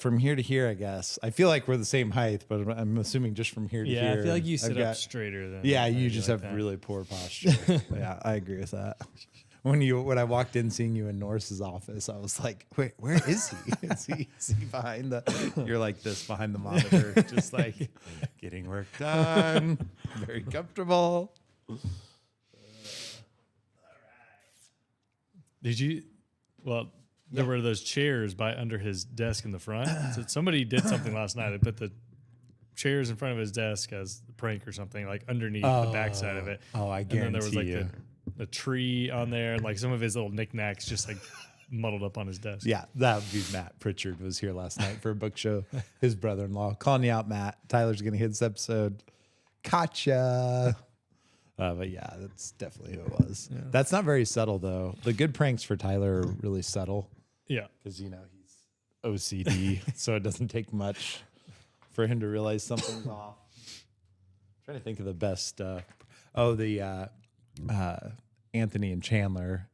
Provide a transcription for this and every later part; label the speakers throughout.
Speaker 1: from here to here, I guess. I feel like we're the same height, but I'm assuming just from here to here.
Speaker 2: Yeah, I feel like you sit up straighter than.
Speaker 1: Yeah, you just
Speaker 2: like
Speaker 1: have
Speaker 2: that.
Speaker 1: really poor posture. Yeah, I agree with that. When I walked in seeing you in Norris's office, I was like, wait, where is he? Is he behind the? You're like this behind the monitor, just like getting work done. Very comfortable.
Speaker 2: Did you? Well, there were those chairs by under his desk in the front. So somebody did something last night. They put the chairs in front of his desk as a prank or something, like underneath the backside of it.
Speaker 1: Oh, I
Speaker 2: And
Speaker 1: guarantee
Speaker 2: then there was like
Speaker 1: you.
Speaker 2: the tree on there, and like some of his little knickknacks just like muddled up on his desk.
Speaker 1: Yeah, that would be Matt Pritchard was here last night for a book show. His brother-in-law. Calling you out, Matt. Tyler's going to hit this episode. Gotcha. But yeah, that's definitely who it was. Yeah. That's not very subtle, though. The good pranks for Tyler are really subtle.
Speaker 2: Yeah.
Speaker 1: Because, he's OCD, so it doesn't take much for him to realize something's off. I'm trying to think of the best. Anthony and Chandler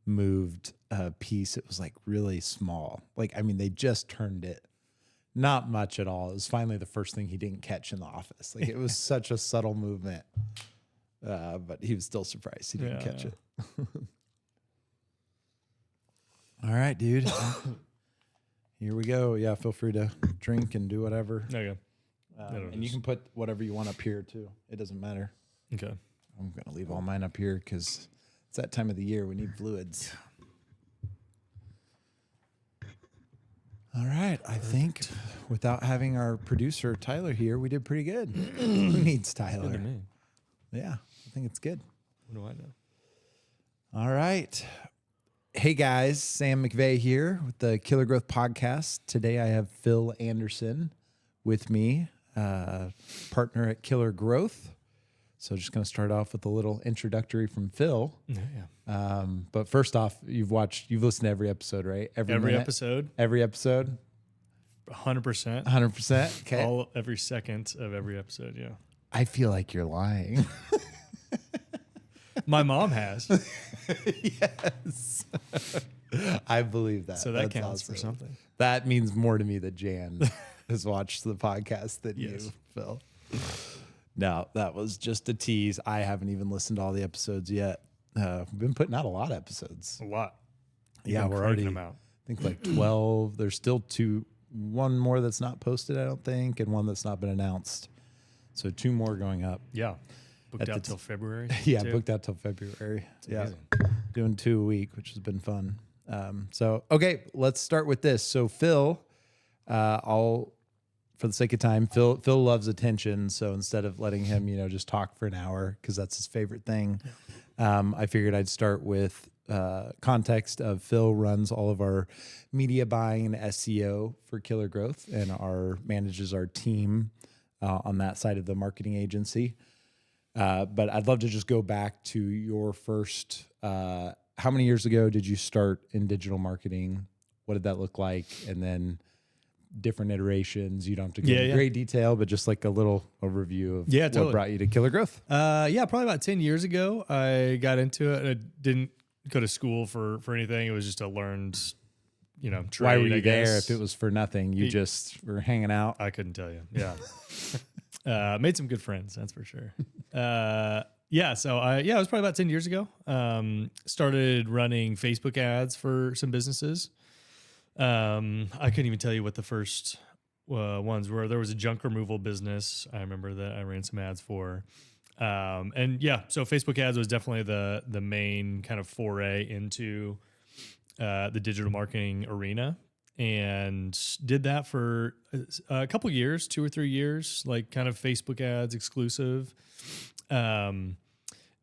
Speaker 1: moved a piece. It was like really small. Like, I mean, they just turned it. Not much at all. It was finally the first thing he didn't catch in the office. Like, it was such a subtle movement. But he was still surprised he didn't catch it. All right, dude. Here we go. Yeah, feel free to drink and do whatever.
Speaker 2: There you go.
Speaker 1: And you can put whatever you want up here, too. It doesn't matter.
Speaker 2: Okay.
Speaker 1: I'm going to leave all mine up here because it's that time of the year. We need fluids. All right. I think without having our producer, Tyler, here, we did pretty good. Who needs Tyler?
Speaker 2: Good to me.
Speaker 1: Yeah, I think it's good.
Speaker 2: What do I know?
Speaker 1: All right. Hey, guys. Sam McVeigh here with the Killer Growth podcast. Today I have Phil Anderson with me, partner at Killer Growth. So just going to start off with a little introductory from Phil.
Speaker 2: Yeah.
Speaker 1: But first off, you've listened to every episode, right? Every
Speaker 2: episode.
Speaker 1: Every episode.
Speaker 2: 100%.
Speaker 1: 100%. Okay.
Speaker 2: Every second of every episode. Yeah.
Speaker 1: I feel like you're lying.
Speaker 2: My mom has.
Speaker 1: Yes. I believe that.
Speaker 2: So that counts for something.
Speaker 1: That means more to me that Jan has watched the podcast than you, Phil. No, that was just a tease. I haven't even listened to all the episodes yet. We've been putting out a lot of episodes.
Speaker 2: A lot.
Speaker 1: Yeah, we're already,
Speaker 2: them out.
Speaker 1: I think like 12. There's still one more that's not posted, I don't think, and one that's not been announced. So 2 more going up.
Speaker 2: Yeah. Booked out till February.
Speaker 1: Yeah, booked out till February. Yeah. Doing 2 a week, which has been fun. Okay, let's start with this. So Phil, for the sake of time, Phil loves attention. So instead of letting him, just talk for an hour, because that's his favorite thing, I figured I'd start with context of Phil runs all of our media buying and SEO for Killer Growth and manages our team on that side of the marketing agency. But I'd love to just go back to your first, how many years ago did you start in digital marketing? What did that look like? And then different iterations. You don't have to go into great detail, but just like a little overview of what brought you to Killer Growth.
Speaker 2: Probably about 10 years ago, I got into it. And I didn't go to school for anything. It was just a learned, trade.
Speaker 1: Why were you there if it was for nothing? You just were hanging out?
Speaker 2: I couldn't tell you. Yeah. Made some good friends, that's for sure. So it was probably about 10 years ago. Started running Facebook ads for some businesses. I couldn't even tell you what the first ones were. There was a junk removal business I remember that I ran some ads for. So Facebook ads was definitely the main kind of foray into the digital marketing arena, and did that for a couple years, 2 or 3 years, like kind of Facebook ads exclusive. And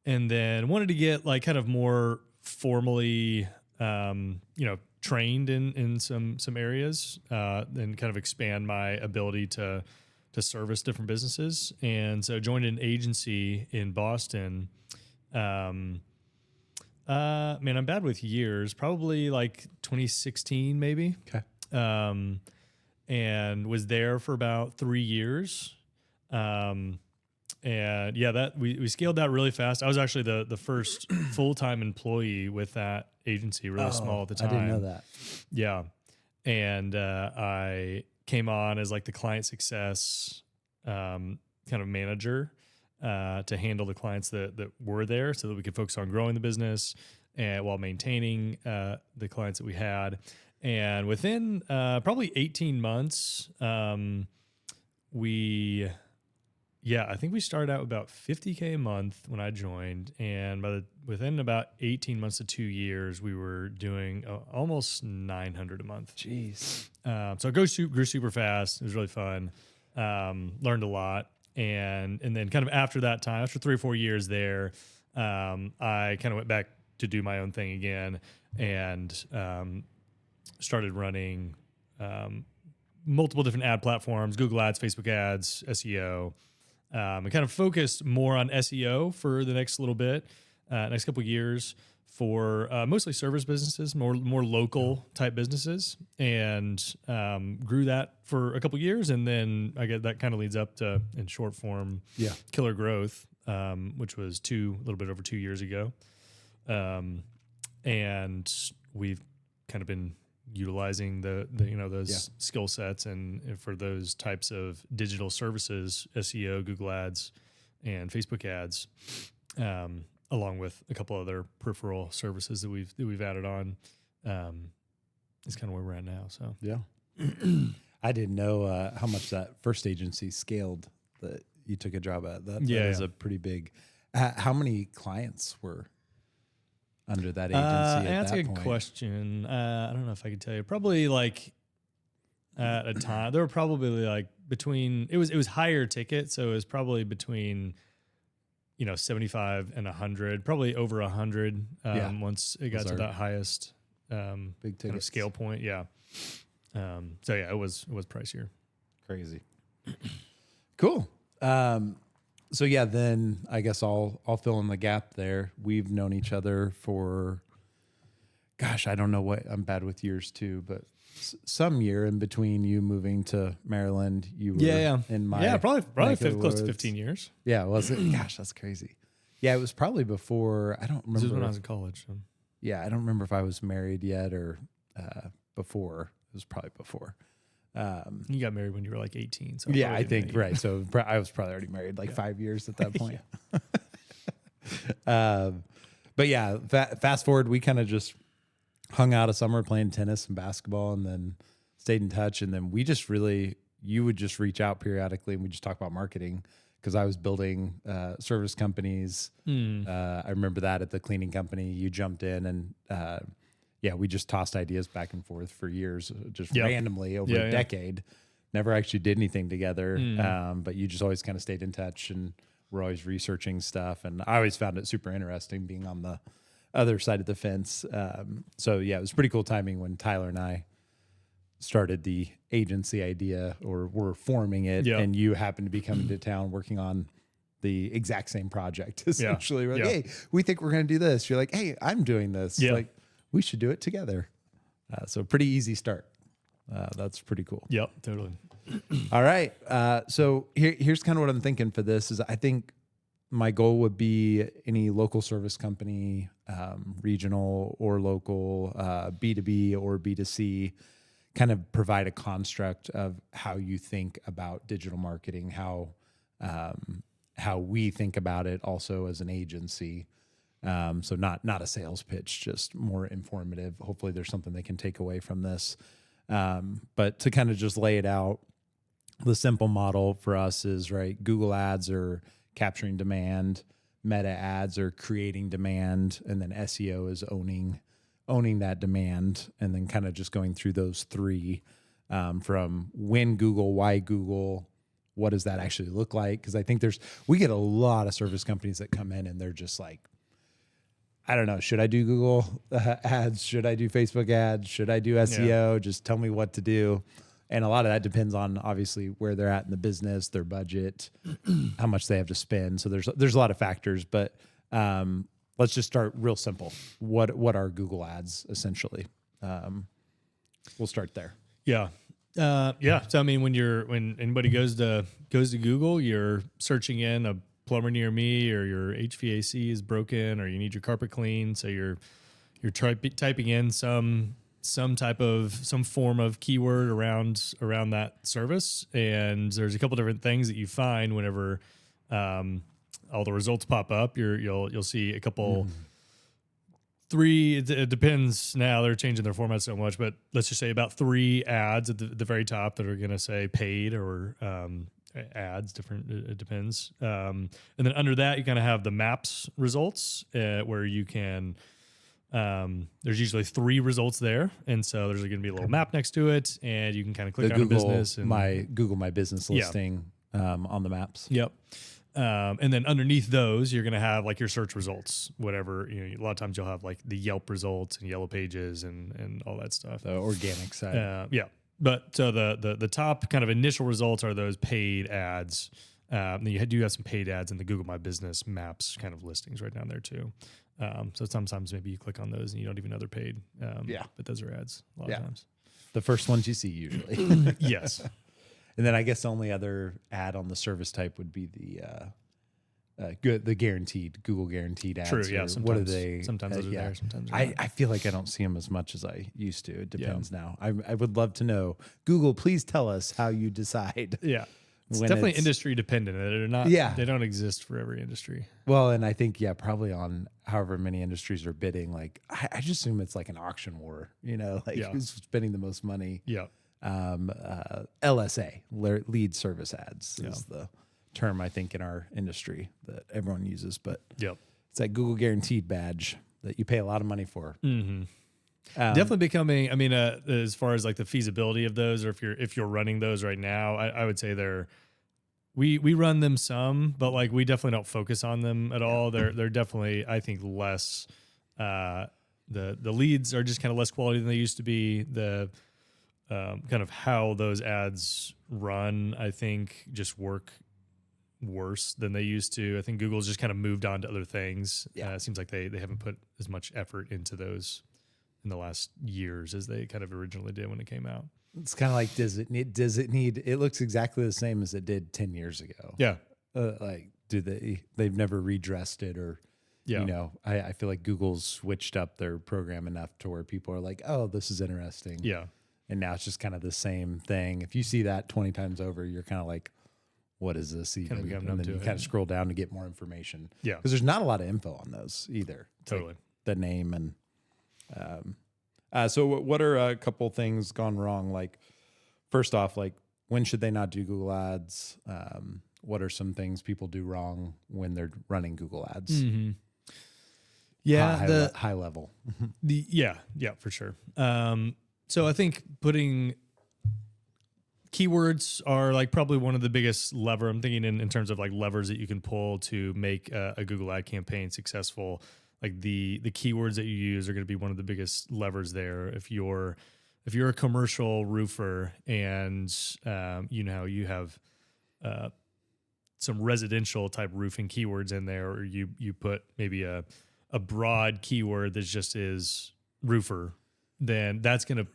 Speaker 2: then wanted to get like kind of more formally, trained in some areas, and kind of expand my ability to service different businesses. And so joined an agency in Boston. I'm bad with years, probably like 2016 maybe.
Speaker 1: Okay.
Speaker 2: And was there for about 3 years. That we scaled that really fast. I was actually the first full-time employee with that agency, really small at the time.
Speaker 1: I didn't know that.
Speaker 2: Yeah. and I came on as like the client success kind of manager to handle the clients that were there, so that we could focus on growing the business and while maintaining the clients that we had. And within probably 18 months, I think we started out about $50K a month when I joined, and within about 18 months to 2 years, we were doing almost 900 a month.
Speaker 1: Jeez.
Speaker 2: So it grew super fast. It was really fun. Learned a lot, and then kind of after that time, after 3 or 4 years there, I kind of went back to do my own thing again, and started running multiple different ad platforms: Google Ads, Facebook Ads, SEO. And kind of focused more on SEO for the next little bit, next couple of years, for mostly service businesses, more local type businesses, and grew that for a couple of years. And then I get that kind of leads up to, in short form, KillerGrowth, which was a little bit over 2 years ago. And we've kind of been utilizing those skill sets and for those types of digital services, SEO, Google Ads, and Facebook Ads, along with a couple other peripheral services that we've added on. Is kind of where we're at now. So
Speaker 1: yeah, I didn't know how much that first agency scaled that you took a job at. That is a pretty big. How many clients were under that agency?
Speaker 2: That's a good question. I don't know if I could tell you. Probably like at a time, there were probably like between, it was higher ticket. So it was probably between, 75 and 100, probably over 100 once it got to that highest
Speaker 1: big
Speaker 2: kind of scale point. Yeah. So yeah, it was pricier.
Speaker 1: Crazy. Cool. So yeah, then I guess I'll fill in the gap there. We've known each other for, gosh, I don't know what, I'm bad with years too, but some year in between you moving to Maryland, you were in my
Speaker 2: probably close to 15 years.
Speaker 1: Yeah, was it? Gosh, that's crazy. Yeah, it was probably before. I don't remember.
Speaker 2: This was when I was in college. So.
Speaker 1: Yeah, I don't remember if I was married yet or before. It was probably before.
Speaker 2: You got married when you were like 18. So
Speaker 1: yeah, I think, right. So I was probably already married like 5 years at that point. But yeah, fast forward, we kind of just hung out a summer playing tennis and basketball, and then stayed in touch. And then you would just reach out periodically, and we just talk about marketing, because I was building service companies. I remember that at the cleaning company, you jumped in, and we just tossed ideas back and forth for years, just randomly over a decade. Never actually did anything together, but you just always kind of stayed in touch, and we're always researching stuff. And I always found it super interesting being on the other side of the fence. So yeah, it was pretty cool timing when Tyler and I started the agency idea, or were forming it, and you happened to be coming to town working on the exact same project. Essentially, we're like, hey, we think we're going to do this. You're like, hey, I'm doing this. Like, we should do it together. So pretty easy start. That's pretty cool.
Speaker 2: Yep, totally.
Speaker 1: All right. So here's kind of what I'm thinking for this is I think my goal would be any local service company, regional or local, B2B or B2C, kind of provide a construct of how you think about digital marketing, how we think about it also as an agency. So not a sales pitch, just more informative. Hopefully there's something they can take away from this. But to kind of just lay it out, the simple model for us is, right, Google Ads are capturing demand, Meta Ads are creating demand, and then SEO is owning that demand, and then kind of just going through those three, from when Google, why Google, what does that actually look like? Because I think we get a lot of service companies that come in and they're just like, I don't know, should I do Google ads? Should I do Facebook ads? Should I do SEO? Just tell me what to do. And a lot of that depends on obviously where they're at in the business, their budget, how much they have to spend. So there's a lot of factors, but let's just start real simple. What are Google ads essentially? We'll start there.
Speaker 2: Yeah. So I mean, when anybody goes to Google, you're searching in a plumber near me, or your HVAC is broken, or you need your carpet cleaned. So you're typing in some some form of keyword around that service. And there's a couple different things that you find whenever all the results pop up. You'll see a couple. Three, it depends now. They're changing their format so much, but let's just say about 3 ads at the very top that are going to say paid or ads, different, it depends. And then under that, you kind of have the maps results where you can, there's usually 3 results there. And so there's going to be a little map next to it, and you can kind of click on a business. And
Speaker 1: Google My Business listing on the maps.
Speaker 2: Yep. And then underneath those, you're going to have like your search results, whatever. A lot of times you'll have like the Yelp results and Yellow Pages and all that stuff.
Speaker 1: The organic side.
Speaker 2: Yeah. But so the top kind of initial results are those paid ads. Then you do have some paid ads in the Google My Business Maps kind of listings right down there too. So sometimes maybe you click on those and you don't even know they're paid. But those are ads a lot of times.
Speaker 1: The first ones you see usually.
Speaker 2: Yes.
Speaker 1: And then I guess the only other ad on the service type would be the guaranteed Google guaranteed ads.
Speaker 2: True. Yeah.
Speaker 1: What are they?
Speaker 2: Sometimes those are there. Sometimes
Speaker 1: I feel like I don't see them as much as I used to. It depends now. I would love to know. Google, please tell us how you decide.
Speaker 2: Yeah. It's definitely industry dependent. They're not. They don't exist for every industry.
Speaker 1: Well, and I think probably on however many industries are bidding. Like I just assume it's like an auction war. Who's spending the most money.
Speaker 2: Yeah.
Speaker 1: LSA, lead service ads, is the term I think in our industry that everyone uses. But it's that Google guaranteed badge that you pay a lot of money for.
Speaker 2: Mm-hmm. Definitely becoming. I mean, as far as like the feasibility of those, or if you're running those right now, I would say we run them some, but like we definitely don't focus on them at all. They're definitely, I think, less. The leads are just kind of less quality than they used to be. The kind of how those ads run, I think, just work worse than they used to. I think Google's just kind of moved on to other things. It seems like they haven't put as much effort into those in the last years as they kind of originally did when it came out.
Speaker 1: It's kind of like, does it need, it looks exactly the same as it did 10 years ago.
Speaker 2: Yeah.
Speaker 1: Like, they've never redressed it or, I feel like Google's switched up their program enough to where people are like, oh, this is interesting.
Speaker 2: Yeah.
Speaker 1: And now it's just kind of the same thing. If you see that 20 times over, you're kind of like, what is this even? And then you kind of scroll down to get more information.
Speaker 2: Yeah.
Speaker 1: Because there's not a lot of info on those either.
Speaker 2: Totally.
Speaker 1: Like the name and... so what are a couple things gone wrong? Like, first off, like when should they not do Google Ads? What are some things people do wrong when they're running Google Ads?
Speaker 2: Mm-hmm. Yeah,
Speaker 1: high level.
Speaker 2: Yeah, for sure. So I think putting keywords are like probably one of the biggest lever. I'm thinking in terms of like levers that you can pull to make a Google ad campaign successful. Like the keywords that you use are going to be one of the biggest levers there. If you're a commercial roofer and you have some residential type roofing keywords in there, or you put maybe a broad keyword that just is roofer, then that's going to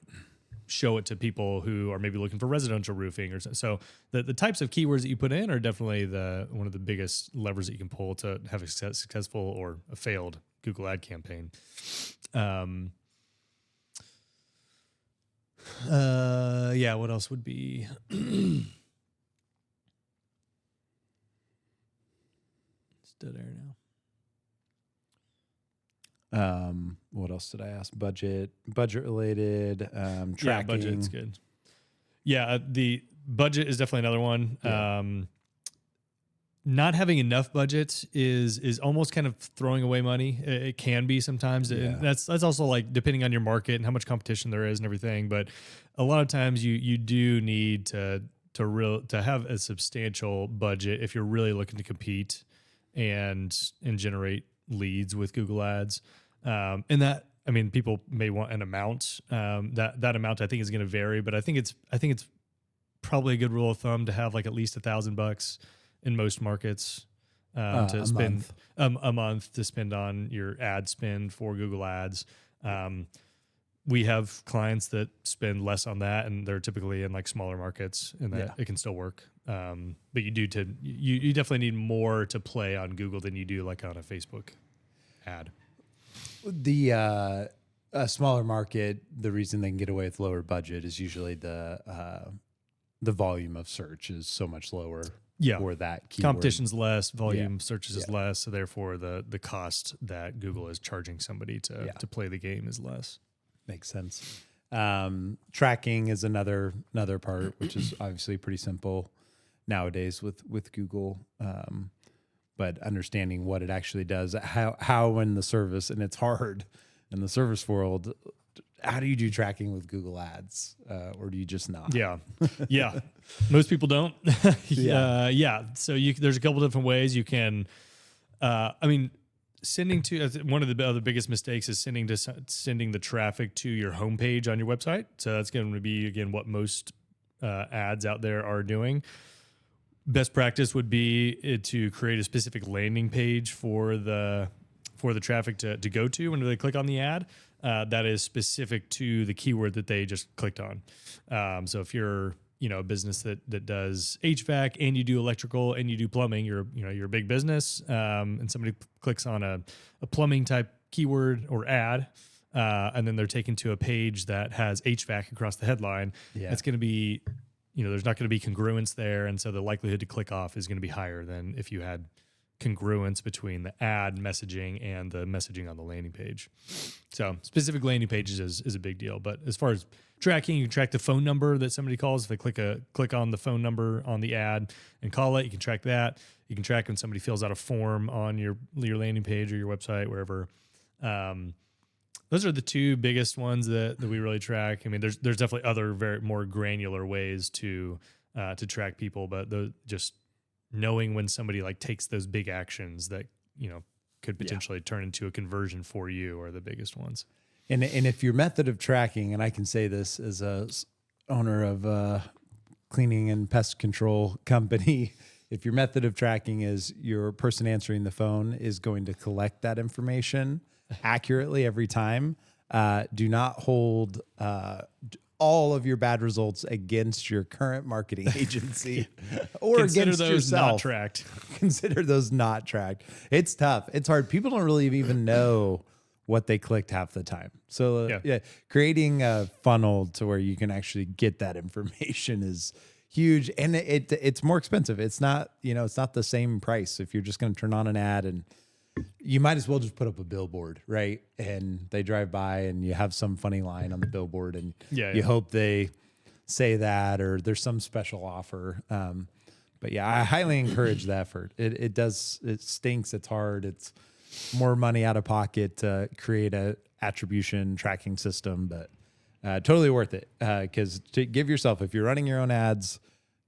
Speaker 2: show it to people who are maybe looking for residential roofing or so. The types of keywords that you put in are definitely one of the biggest levers that you can pull to have a successful or a failed Google ad campaign. What else would be? It's dead air now.
Speaker 1: What else did I ask? Budget related, tracking.
Speaker 2: Yeah, budget's good. Yeah, the budget is definitely another one. Yeah. Not having enough budget is almost kind of throwing away money. It can be sometimes. Yeah. And that's also like depending on your market and how much competition there is and everything. But a lot of times you do need to have a substantial budget if you're really looking to compete and generate leads with Google Ads. And that, I mean, people may want an amount. That amount I think is going to vary, but I think it's probably a good rule of thumb to have like at least $1,000 in most markets to spend a month to spend on your ad spend for Google Ads. We have clients that spend less on that, and they're typically in like smaller markets, and that it can still work. But you definitely need more to play on Google than you do like on a Facebook ad.
Speaker 1: a smaller market, the reason they can get away with lower budget is usually the volume of search is so much lower.
Speaker 2: Yeah.
Speaker 1: For that keyword.
Speaker 2: Competition's less, volume searches is less, so therefore the cost that Google is charging somebody to play the game is less.
Speaker 1: Makes sense. Tracking is another part, which is obviously pretty simple nowadays with Google. But understanding what it actually does, how in the service, and it's hard in the service world. How do you do tracking with Google Ads, or do you just not?
Speaker 2: Yeah, yeah. Most people don't. So there's a couple different ways you can. Sending to one of the other biggest mistakes is sending the traffic to your homepage on your website. So that's going to be again what most ads out there are doing. Best practice would be to create a specific landing page for the traffic to go to when they click on the ad. That is specific to the keyword that they just clicked on. So if you're a business that does HVAC and you do electrical and you do plumbing, you're a big business, and somebody clicks on a plumbing type keyword or ad, and then they're taken to a page that has HVAC across the headline. It's going to be, there's not going to be congruence there, and so the likelihood to click off is going to be higher than if you had congruence between the ad messaging and the messaging on the landing page. So specific landing pages is a big deal. But as far as tracking, you can track the phone number that somebody calls. If they click on the phone number on the ad and call it, you can track that. You can track when somebody fills out a form on your landing page or your website, wherever. Those are the two biggest ones that we really track. I mean, there's definitely other very more granular ways to track people, but just knowing when somebody takes those big actions that, could potentially turn into a conversion for you are the biggest ones.
Speaker 1: And if your method of tracking, and I can say this as a owner of a cleaning and pest control company, if your method of tracking is your person answering the phone is going to collect that information accurately every time, do not hold all of your bad results against your current marketing agency or
Speaker 2: Consider
Speaker 1: against
Speaker 2: those
Speaker 1: yourself.
Speaker 2: not tracked.
Speaker 1: Consider those not tracked. It's tough. It's hard. People don't really even know what they clicked half the time. So creating a funnel to where you can actually get that information is huge, and it's more expensive. It's not, it's not the same price if you're just going to turn on an ad, and you might as well just put up a billboard, right? And they drive by and you have some funny line on the billboard, and you hope they say that, or there's some special offer. But yeah, I highly encourage the effort. It stinks. It's hard. It's more money out of pocket to create a attribution tracking system, but totally worth it. Because to give yourself, if you're running your own ads,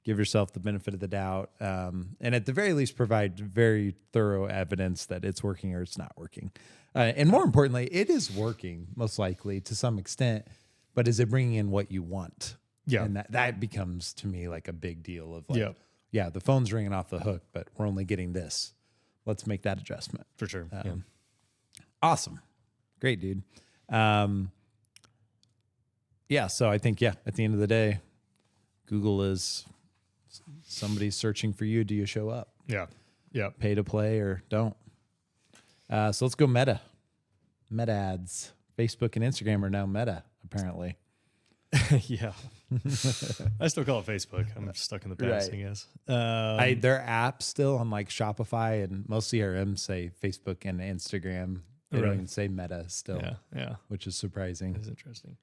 Speaker 1: give yourself the benefit of the doubt, and at the very least provide very thorough evidence that it's working or it's not working. And more importantly, it is working most likely to some extent, but is it bringing in what you want? Yeah. And that becomes to me like a big deal of the phone's ringing off the hook, but we're only getting this. Let's make that adjustment.
Speaker 2: For sure.
Speaker 1: Awesome. Great, dude. So I think, at the end of the day, Google is somebody's searching for you. Do you show up?
Speaker 2: Yeah. Yeah.
Speaker 1: Pay to play or don't. So let's go meta. Meta ads. Facebook and Instagram are now meta, apparently.
Speaker 2: Yeah. I still call it Facebook. I'm stuck in the past, I guess.
Speaker 1: Their app still on Shopify and most CRMs say Facebook and Instagram. They don't even say meta still.
Speaker 2: Yeah.
Speaker 1: Which is surprising.
Speaker 2: That's interesting.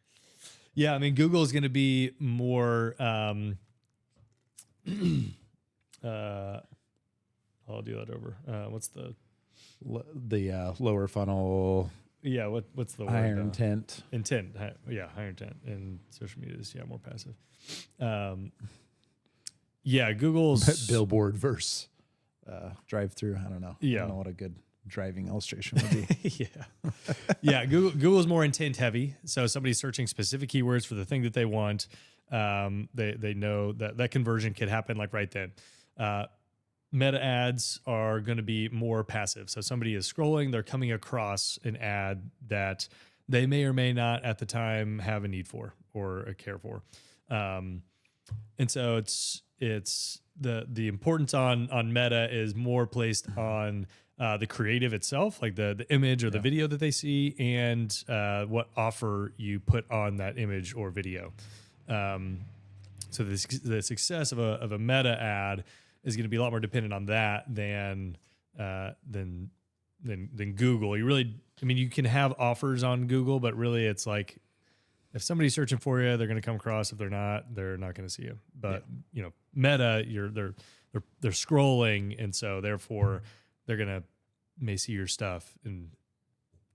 Speaker 2: Yeah, I mean, Google is going to be more. I'll do that over. What's the
Speaker 1: lower funnel?
Speaker 2: Yeah, what's the
Speaker 1: higher
Speaker 2: word?
Speaker 1: Intent.
Speaker 2: Intent. Higher intent. And social media is more passive. Google's
Speaker 1: billboard versus drive through. I don't know.
Speaker 2: Yeah.
Speaker 1: I don't know what a good driving illustration would be.
Speaker 2: Google's more intent heavy. So somebody's searching specific keywords for the thing that they want. They know that conversion could happen right then. Meta ads are going to be more passive. So somebody is scrolling, they're coming across an ad that they may or may not at the time have a need for or a care for. And so it's the importance on Meta is more placed on the creative itself, like the image or the video that they see, and what offer you put on that image or video. So the success of a meta ad is going to be a lot more dependent on that than Google. You really, I mean, you can have offers on Google, but really it's like if somebody's searching for you, they're going to come across. If they're not going to see you. But you know, Meta, they're scrolling, and so therefore they're may see your stuff and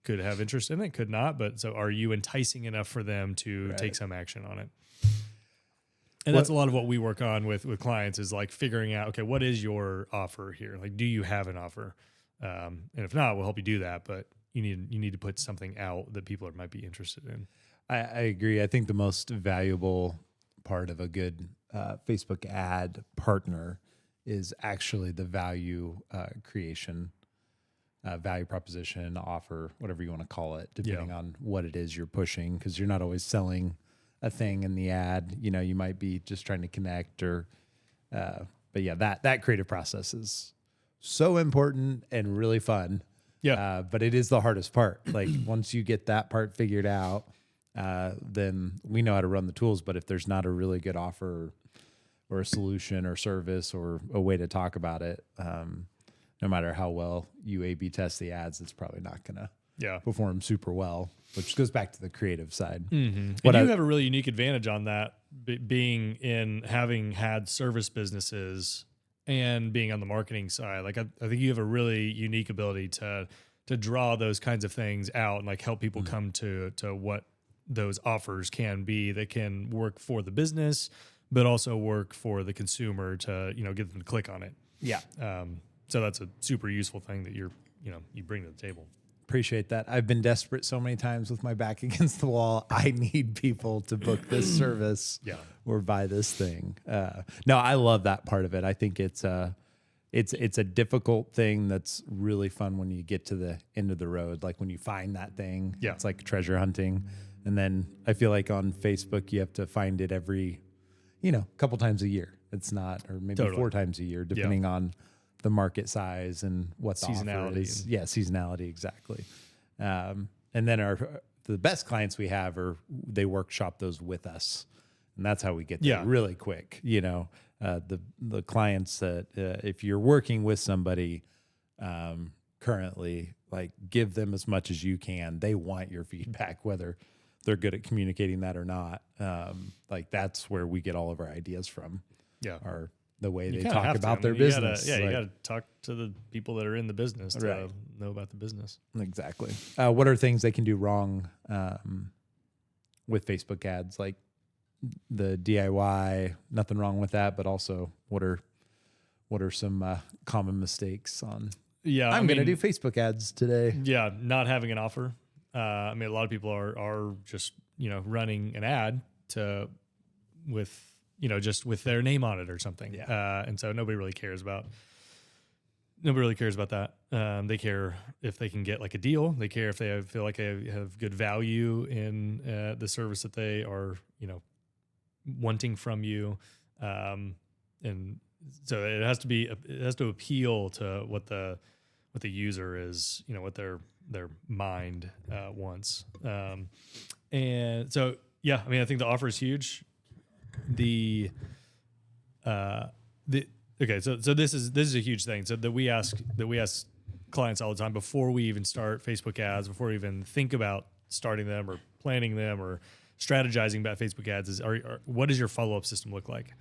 Speaker 2: could have interest in it, could not. But so are you enticing enough for them to take some action on it? And that's a lot of what we work on with clients is like figuring out, okay, what is your offer here? Like, do you have an offer? And if not, we'll help you do that. But you need to put something out that people might be interested in.
Speaker 1: I agree. I think the most valuable part of a good Facebook ad partner is actually the value creation, value proposition, offer, whatever you want to call it, depending on what it is you're pushing, because you're not always selling a thing in the ad. You know, you might be just trying to connect but yeah, that creative process is so important and really fun. Yeah. But it is the hardest part. Like once you get that part figured out, then we know how to run the tools. But if there's not a really good offer or a solution or service or a way to talk about it, no matter how well you A/B test the ads, it's probably not going to perform super well, which goes back to the creative side.
Speaker 2: Mm-hmm. And you have a really unique advantage on that, being in having had service businesses and being on the marketing side. Like I think you have a really unique ability to draw those kinds of things out and like help people come to what those offers can be that can work for the business, but also work for the consumer to, you know, get them to click on it.
Speaker 1: Yeah.
Speaker 2: So that's a super useful thing that you bring to the table.
Speaker 1: Appreciate that. I've been desperate so many times with my back against the wall. I need people to book this service or buy this thing. No, I love that part of it. I think it's a difficult thing that's really fun when you get to the end of the road. Like when you find that thing, it's like treasure hunting. And then I feel like on Facebook, you have to find it every, couple times a year. It's not, or maybe 4 times a year, depending on the market size and what the offer is. Yeah, seasonality, exactly. And then the best clients we have they workshop those with us, and that's how we get there really quick. The clients that if you're working with somebody currently, like give them as much as you can. They want your feedback, whether they're good at communicating that or not. Like that's where we get all of our ideas from. Yeah, or the way they talk about their business.
Speaker 2: You got to talk to the people that are in the business to know about the business.
Speaker 1: Exactly. What are things they can do wrong with Facebook ads? Like the DIY, nothing wrong with that, but also what are some common mistakes on? Yeah, I'm going to do Facebook ads today.
Speaker 2: Yeah, not having an offer. I mean, a lot of people are just running an ad just with their name on it or something. Yeah. And so nobody really cares about that. They care if they can get like a deal. They care if they feel like they have good value in the service that they are, wanting from you. And so it has to appeal to what the user is, what their mind wants. And so, yeah, I mean, I think the offer is huge. Okay, so this is a huge thing. So that we ask clients all the time before we even start Facebook ads, before we even think about starting them or planning them or strategizing about Facebook ads, is what does your follow-up system look like?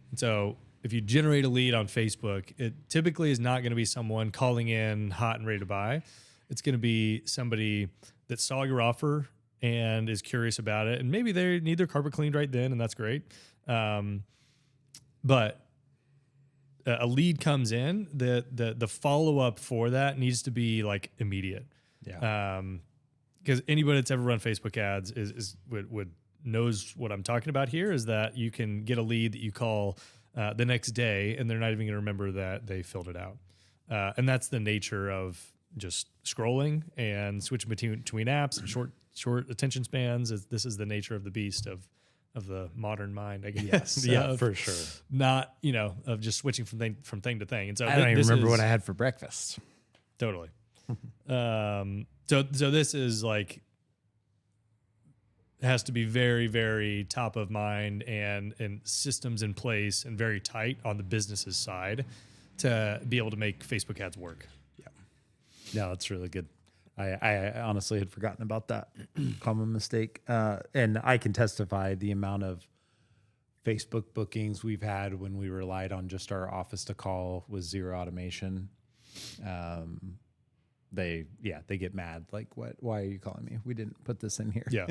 Speaker 2: And so if you generate a lead on Facebook, it typically is not going to be someone calling in hot and ready to buy. It's going to be somebody that saw your offer and is curious about it, and maybe they need their carpet cleaned right then, and that's great. But a lead comes in, the follow up for that needs to be like immediate. Yeah. Because anybody that's ever run Facebook ads would knows what I'm talking about here. Is that you can get a lead that you call the next day, and they're not even going to remember that they filled it out. And that's the nature of just scrolling and switching between apps and short attention spans. This is the nature of the beast of the modern mind, I guess.
Speaker 1: Yes, for sure.
Speaker 2: Not, of just switching from thing to thing. And so
Speaker 1: I don't even remember what I had for breakfast.
Speaker 2: Totally. So this is like, has to be very, very top of mind and systems in place and very tight on the business's side to be able to make Facebook ads work.
Speaker 1: Yeah. No, that's really good. I honestly had forgotten about that common mistake. And I can testify the amount of Facebook bookings we've had when we relied on just our office to call with zero automation. They get mad. Like, why are you calling me? We didn't put this in here.
Speaker 2: Yeah.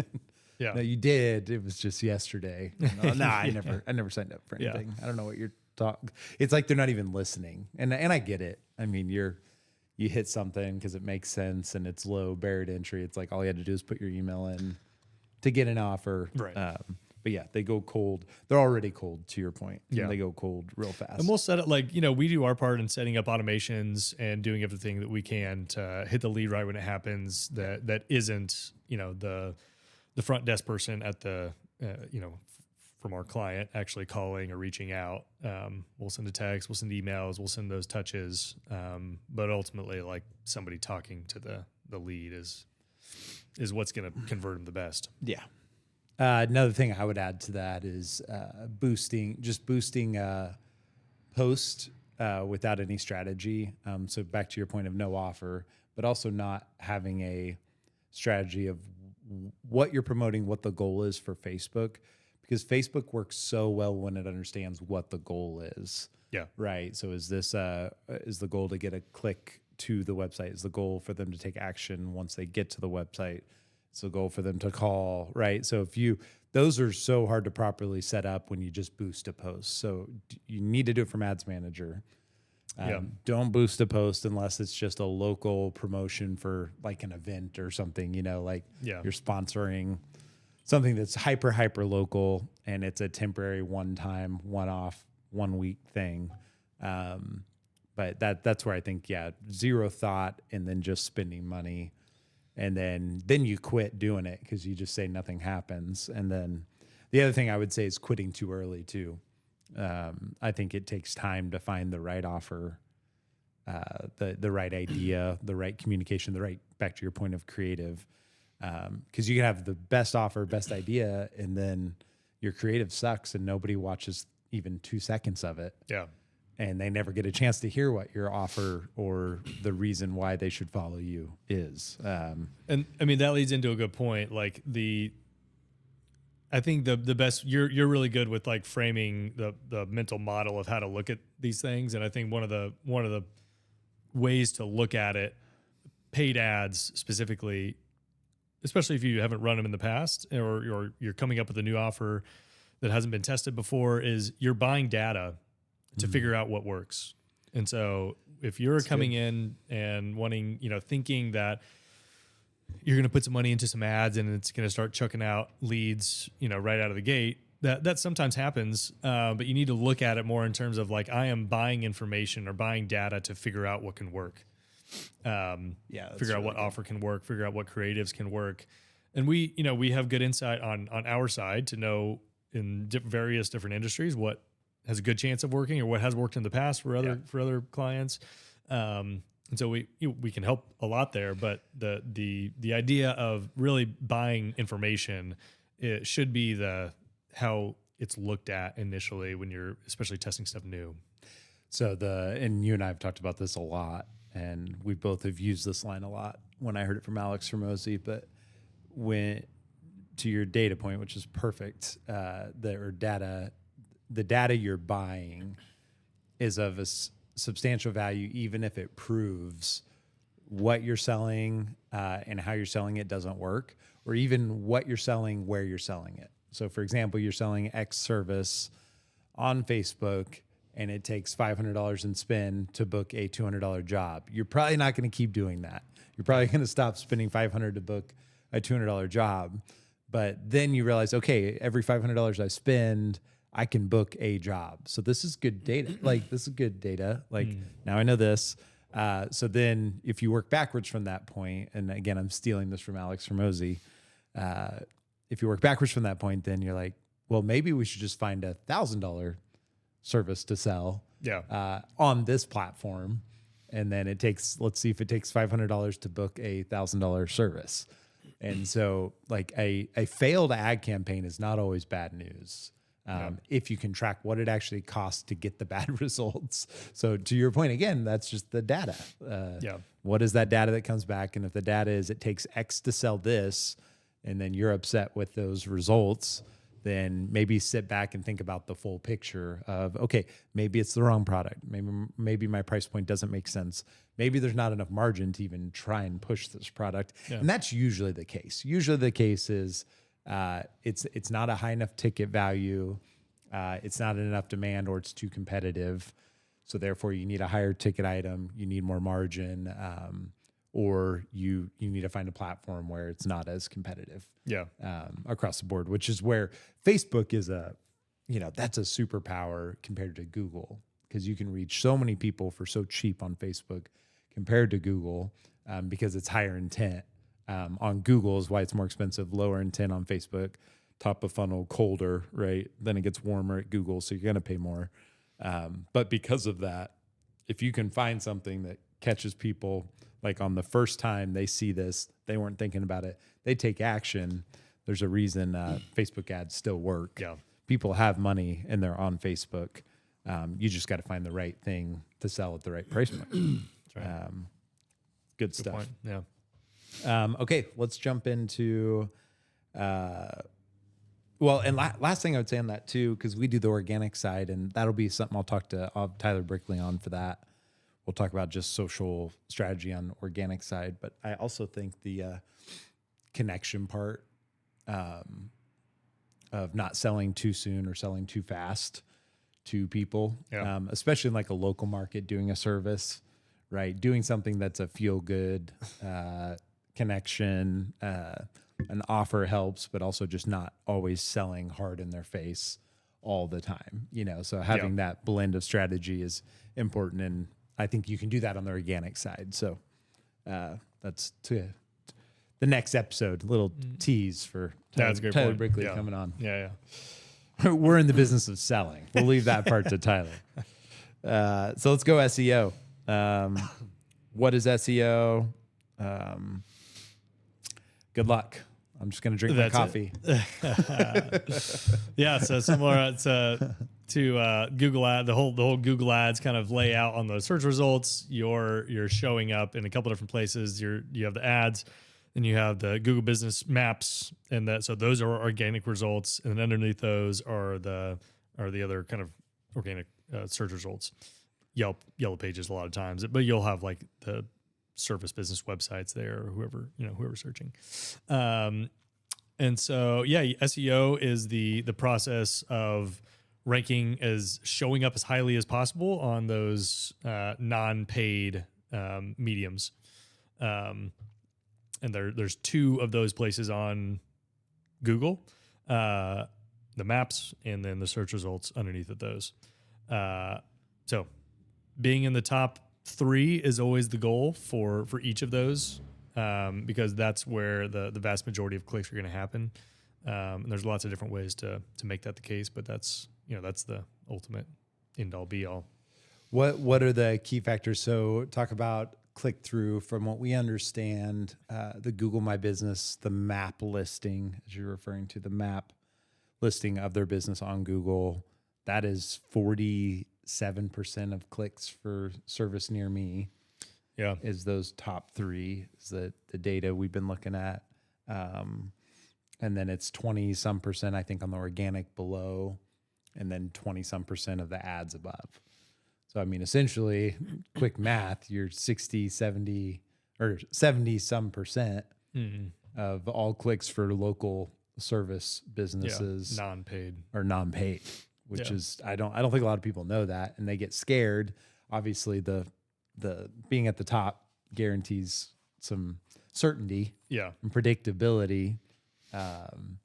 Speaker 2: Yeah.
Speaker 1: No, you did. It was just yesterday. No, I never signed up for anything. I don't know what you're talking. It's like they're not even listening. And I get it. I mean, you hit something because it makes sense and it's low barrier to entry. It's like all you had to do is put your email in to get an offer.
Speaker 2: Right.
Speaker 1: But yeah, they go cold. They're already cold, to your point.
Speaker 2: Yeah.
Speaker 1: They go cold real fast.
Speaker 2: And we'll set it like, we do our part in setting up automations and doing everything that we can to hit the lead right when it happens. That isn't, the front desk person at the, from our client actually calling or reaching out. We'll send a text, we'll send emails, we'll send those touches. But ultimately, like, somebody talking to the lead is what's going to convert them the best.
Speaker 1: Yeah. Another thing I would add to that is boosting post without any strategy. So back to your point of no offer, but also not having a strategy of what you're promoting, what the goal is for Facebook, because Facebook works so well when it understands what the goal is.
Speaker 2: Yeah.
Speaker 1: Right. So is the goal to get a click to the website? Is the goal for them to take action once they get to the website? It's the goal for them to call, right? So those are so hard to properly set up when you just boost a post. So you need to do it from Ads Manager. Don't boost a post unless it's just a local promotion for like an event or something, you're sponsoring something that's hyper local and it's a temporary one-time, one-off, 1 week thing. But that's where I think, zero thought and then just spending money. And then you quit doing it because you just say nothing happens. And then the other thing I would say is quitting too early too. I think it takes time to find the right offer, the right idea, the right communication, back to your point of creative. Because you can have the best offer, best idea, and then your creative sucks and nobody watches even 2 seconds of it.
Speaker 2: Yeah.
Speaker 1: And they never get a chance to hear what your offer or the reason why they should follow you is.
Speaker 2: And I mean, that leads into a good point. Like I think the best, you're really good with like framing the mental model of how to look at these things. And I think one of the ways to look at it, paid ads specifically, especially if you haven't run them in the past or you're coming up with a new offer that hasn't been tested before, is you're buying data to figure out what works. And so if you're coming in and wanting, thinking that you're going to put some money into some ads and it's going to start chucking out leads, right out of the gate, that sometimes happens. But you need to look at it more in terms of like, I am buying information or buying data to figure out what can work. Figure out what offer can work, figure out what creatives can work. And we have good insight on our side to know in various different industries what has a good chance of working or what has worked in the past for other clients. And so we can help a lot there, but the idea of really buying information, it should be how it's looked at initially when you're especially testing stuff new.
Speaker 1: So and you and I have talked about this a lot, and we both have used this line a lot when I heard it from Alex Hormozy, but to your data point, which is perfect, the data you're buying is of a substantial value, even if it proves what you're selling and how you're selling it doesn't work, or even what you're selling, where you're selling it. So for example, you're selling X service on Facebook and it takes $500 in spend to book a $200 job. You're probably not going to keep doing that. You're probably going to stop spending $500 to book a $200 job. But then you realize, okay, every $500 I spend, I can book a job. So this is good data. Now I know this. So then if you work backwards from that point, and again, I'm stealing this from Alex Hormozy. If you work backwards from that point, then you're like, well, maybe we should just find $1,000 service to sell on this platform. and then let's see if it takes $500 to book a $1,000 service. And so like a failed ad campaign is not always bad news. If you can track what it actually costs to get the bad results. So to your point, again, that's just the data. What is that data that comes back? And if the data is it takes X to sell this, and then you're upset with those results, then maybe sit back and think about the full picture of, okay, maybe it's the wrong product. Maybe my price point doesn't make sense. Maybe there's not enough margin to even try and push this product. And that's usually the case. Usually the case is, it's not a high enough ticket value. It's not enough demand, or it's too competitive. So therefore you need a higher ticket item, you need more margin, or you need to find a platform where it's not as competitive across the board, which is where Facebook is that's a superpower compared to Google, because you can reach so many people for so cheap on Facebook compared to Google, because it's higher intent. On Google is why it's more expensive, lower intent on Facebook, top of funnel, colder, right? Then it gets warmer at Google, so you're going to pay more. But because of that, if you can find something that catches people, like on the first time they see this, they weren't thinking about it, they take action. There's a reason Facebook ads still work. People have money and they're on Facebook. You just got to find the right thing to sell at the right price point. Right. Good stuff.
Speaker 2: Point. Yeah.
Speaker 1: Okay, let's jump into, last thing I would say on that too, because we do the organic side, and that'll be something I'll talk to Tyler Brickley on for that. We'll talk about just social strategy on the organic side, but I also think the connection part of not selling too soon or selling too fast to people, especially in like a local market, doing a service, right? Doing something that's a feel good connection, an offer helps, but also just not always selling hard in their face all the time, so having that blend of strategy is important. And I think you can do that on the organic side. So that's to the next episode, little tease for Tyler Brickley coming on. We're in the business of selling. We'll leave that part to Tyler. So let's go SEO. What is SEO? Good luck. I'm just going to drink my coffee.
Speaker 2: So similar to Google Ad, the whole Google Ads kind of layout on those search results. You're showing up in a couple different places. You have the ads, and you have the Google Business Maps, and so those are organic results, and then underneath those are the other kind of organic search results. Yellow Pages a lot of times, but you'll have like the service business websites there, or whoever's searching. And so, SEO is the process of ranking as showing up as highly as possible on those non-paid mediums. And there's two of those places on Google, the maps, and then the search results underneath of those. So being in the top 3 is always the goal for each of those, because that's where the vast majority of clicks are going to happen. And there's lots of different ways to make that the case, but that's the ultimate end all be all.
Speaker 1: What are the key factors? So talk about click through. From what we understand, the Google My Business, the map listing, as you're referring to, the map listing of their business on Google, that is 47% of clicks for service near me. Is those top 3 is the data we've been looking at. And then it's 20 some percent, I think, on the organic below, and then 20 some percent of the ads above. So, I mean, essentially, quick math, you're 60, 70, or 70 some percent of all clicks for local service businesses,
Speaker 2: non-paid,
Speaker 1: which is, I don't think a lot of people know that, and they get scared. Obviously, the being at the top guarantees some certainty, and predictability,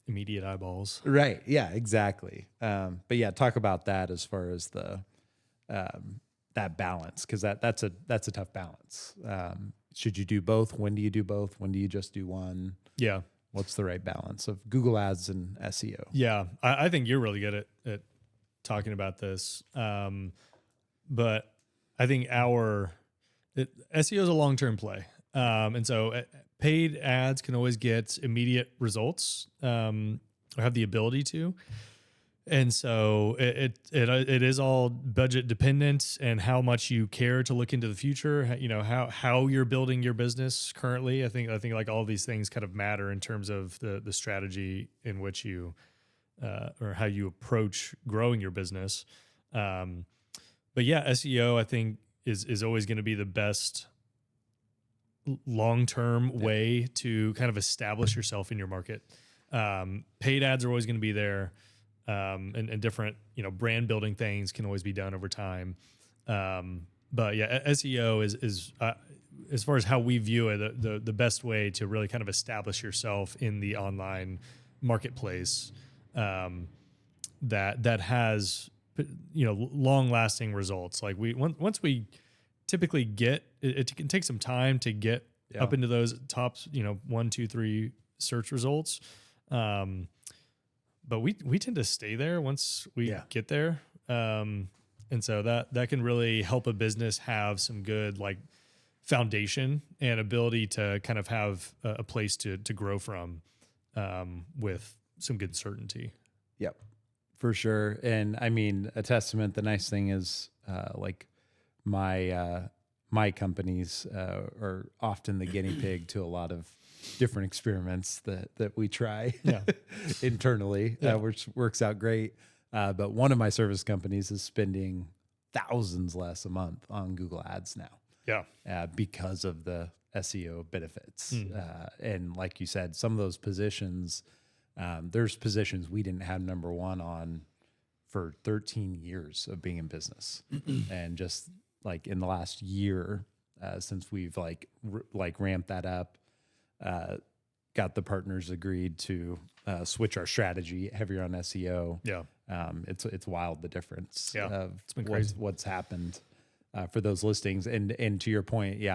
Speaker 2: immediate eyeballs,
Speaker 1: right? Yeah, exactly. But talk about that as far as the that balance, because that's a tough balance. Should you do both? When do you do both? When do you just do one? What's the right balance of Google Ads and SEO?
Speaker 2: I think you're really good at talking about this, but I think our SEO is a long-term play. And so paid ads can always get immediate results, or have the ability to. And so it is all budget dependent and how much you care to look into the future, how you're building your business currently. I think like all these things kind of matter in terms of the strategy in which you, or how you approach growing your business. But yeah, SEO, I think is always going to be the best long-term way to kind of establish yourself in your market. Paid ads are always going to be there. And different, brand building things can always be done over time. But yeah, SEO is as far as how we view it, the best way to really kind of establish yourself in the online marketplace, that has, long lasting results. Like once we typically get, it can take some time to get up into those tops, 1, 2, 3 search results. But we tend to stay there once we get there. And so that can really help a business have some good like foundation and ability to kind of have a place to grow from, with some good certainty.
Speaker 1: Yep, for sure. And I mean, a testament, the nice thing is, like my companies are often the guinea pig to a lot of different experiments that we try internally, which works out great. But one of my service companies is spending thousands less a month on Google Ads now. Because of the SEO benefits. And like you said, some of those positions, there's positions we didn't have number one on for 13 years of being in business. And just like in the last year, since we've like ramped that up, got the partners agreed to switch our strategy heavier on SEO. It's wild, the difference of
Speaker 2: it's been crazy.
Speaker 1: What's happened for those listings. And to your point,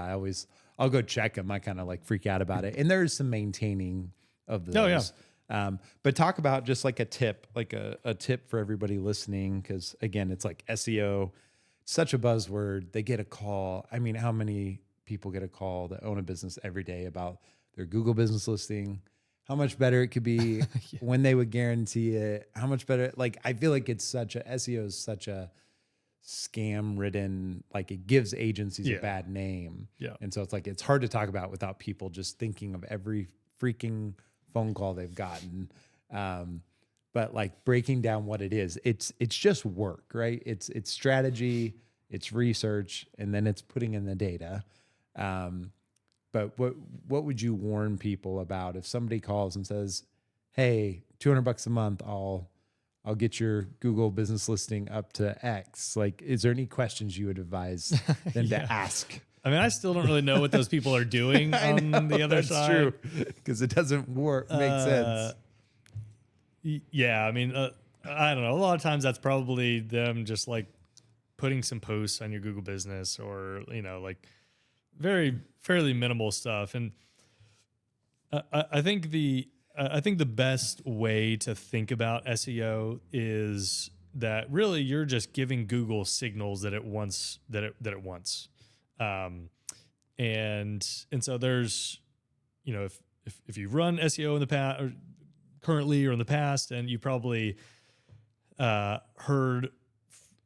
Speaker 1: I'll go check them. I kind of like freak out about it. And there's some maintaining of those. But talk about just like a tip, like a tip for everybody listening. Cause again, it's like SEO, such a buzzword. They get a call. I mean, how many people get a call that own a business every day about their Google business listing, how much better it could be, when they would guarantee it, how much better. Like, I feel like SEO is such a scam ridden, like it gives agencies a bad name. And so it's like, it's hard to talk about without people just thinking of every freaking phone call they've gotten. But like breaking down what it is, it's just work, right? It's strategy, it's research, and then it's putting in the data. But what would you warn people about if somebody calls and says, "Hey, $200 a month, I'll get your Google business listing up to X." Like, is there any questions you would advise them to ask?
Speaker 2: I mean, I still don't really know what those people are doing on the other side.
Speaker 1: True, because it doesn't make sense.
Speaker 2: Yeah, I mean, I don't know. A lot of times that's probably them just like putting some posts on your Google business, or like fairly minimal stuff. And I think the best way to think about SEO is that really you're just giving Google signals that it wants. And so there's, if you run SEO in the past, or currently or in the past, and you probably heard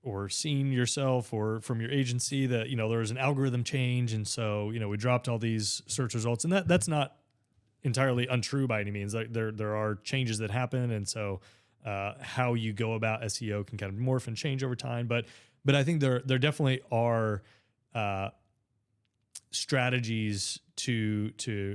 Speaker 2: or seen yourself or from your agency that, there was an algorithm change. And so, we dropped all these search results, and that's not entirely untrue by any means. Like there are changes that happen. And so how you go about SEO can kind of morph and change over time. But I think there definitely are strategies to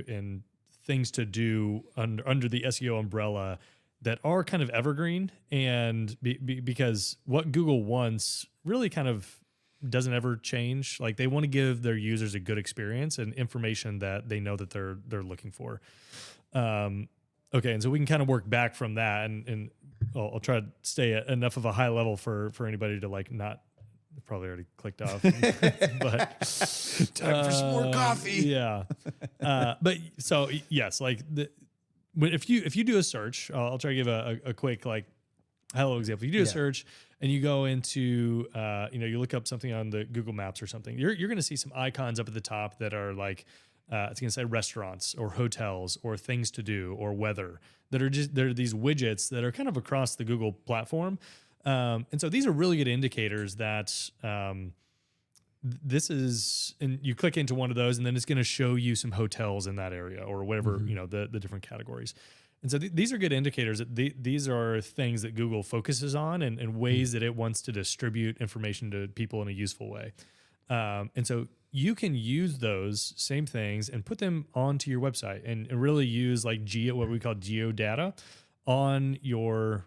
Speaker 2: and things to do under the SEO umbrella that are kind of evergreen, and because what Google wants really kind of doesn't ever change. Like, they want to give their users a good experience and information that they know that they're looking for. Okay, and so we can kind of work back from that, and I'll try to stay at enough of a high level for anybody to like not. Probably already clicked off, but
Speaker 1: time for some more coffee.
Speaker 2: Yeah. But so yes, like if you do a search, I'll try to give a quick like high level example. You do a search and you go into, you look up something on the Google Maps or something. You're going to see some icons up at the top that are like, it's going to say restaurants or hotels or things to do or weather that are they're these widgets that are kind of across the Google platform. And so these are really good indicators that this is, and you click into one of those and then it's going to show you some hotels in that area or whatever, the different categories. And so these are good indicators that these are things that Google focuses on and ways that it wants to distribute information to people in a useful way. And so you can use those same things and put them onto your website and really use like what we call geodata on your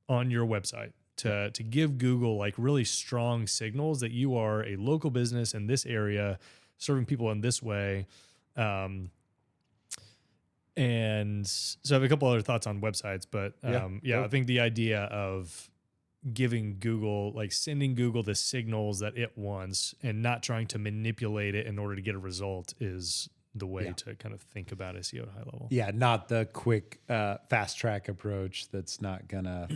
Speaker 2: website to give Google like really strong signals that you are a local business in this area, serving people in this way. And so I have a couple other thoughts on websites, but I think the idea of giving Google, like sending Google the signals that it wants and not trying to manipulate it in order to get a result is the way to kind of think about SEO at a high level.
Speaker 1: Yeah, not the quick, fast track approach that's not gonna,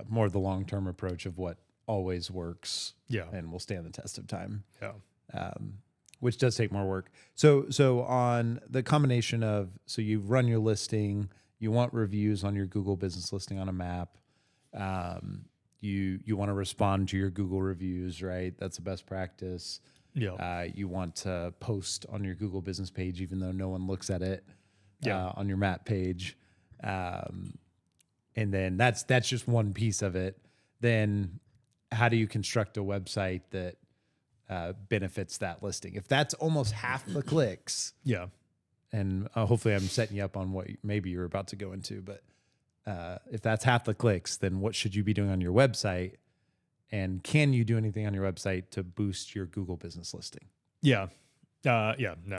Speaker 1: more the long-term approach of what always works and will stand the test of time.
Speaker 2: Yeah.
Speaker 1: Which does take more work. So on the combination of, so you run your listing, you want reviews on your Google business listing on a map. You want to respond to your Google reviews, right? That's the best practice.
Speaker 2: Yeah.
Speaker 1: You want to post on your Google business page, even though no one looks at it on your map page. And then that's just one piece of it. Then how do you construct a website that benefits that listing? If that's almost half the clicks, and hopefully I'm setting you up on what maybe you're about to go into, but if that's half the clicks, then what should you be doing on your website? And can you do anything on your website to boost your Google business listing?
Speaker 2: No,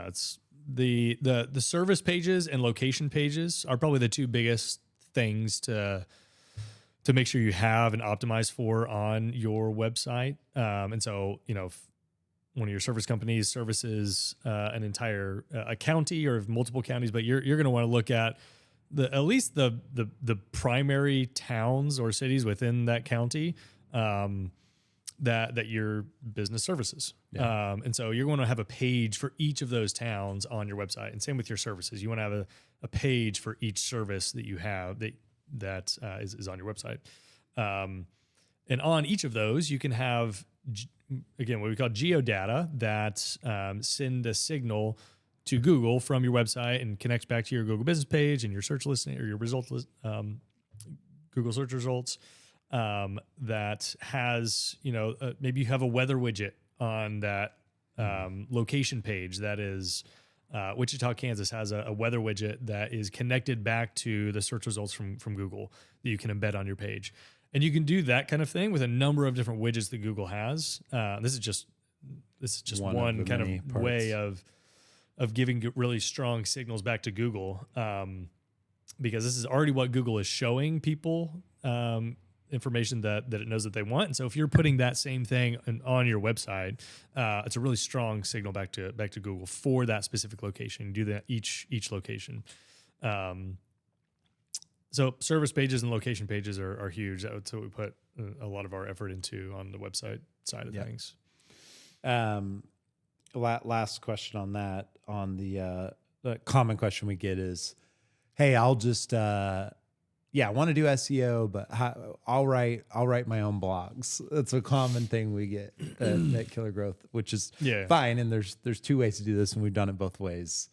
Speaker 2: it's the service pages and location pages are probably the two biggest things to make sure you have and optimize for on your website. And so, if one of your service companies services an entire a county or multiple counties, but you're going to want to look at at least the primary towns or cities within that county that your business services. And so you're going to have a page for each of those towns on your website, and same with your services. You want to have a page for each service that you have that is on your website. And on each of those, you can have, again, what we call geodata that send a signal to Google from your website and connects back to your Google business page and your search listing or your result list, Google search results. That has, maybe you have a weather widget on that location page that is Wichita, Kansas has a weather widget that is connected back to the search results from Google that you can embed on your page. And you can do that kind of thing with a number of different widgets that Google has. This is just one kind of parts. Way of giving really strong signals back to Google, because this is already what Google is showing people, information that it knows that they want. And so if you're putting that same thing on your website, it's a really strong signal back to Google for that specific location. You do that each location. So service pages and location pages are huge. That's what we put a lot of our effort into on the website side of things.
Speaker 1: Last question on that. On the common question we get is, "Hey, I'll just I want to do SEO, but I'll write my own blogs." That's a common thing we get at KillerGrowth, which is fine. And there's two ways to do this, and we've done it both ways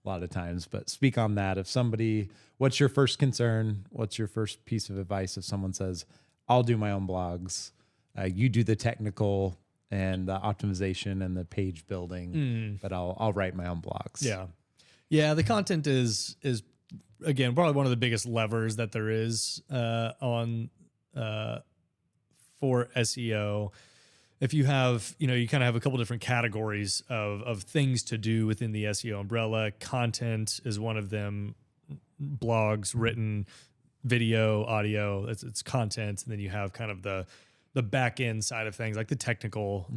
Speaker 1: a lot of times. But speak on that. If somebody, what's your first concern? What's your first piece of advice if someone says, "I'll do my own blogs"? You do the technical and the optimization and the page building, but I'll write my own blogs.
Speaker 2: Yeah. The content is again probably one of the biggest levers that there is on for SEO. If you have, you kind of have a couple different categories of things to do within the SEO umbrella. Content is one of them. Blogs, written, video, audio. It's content, and then you have kind of the back end side of things, like the technical.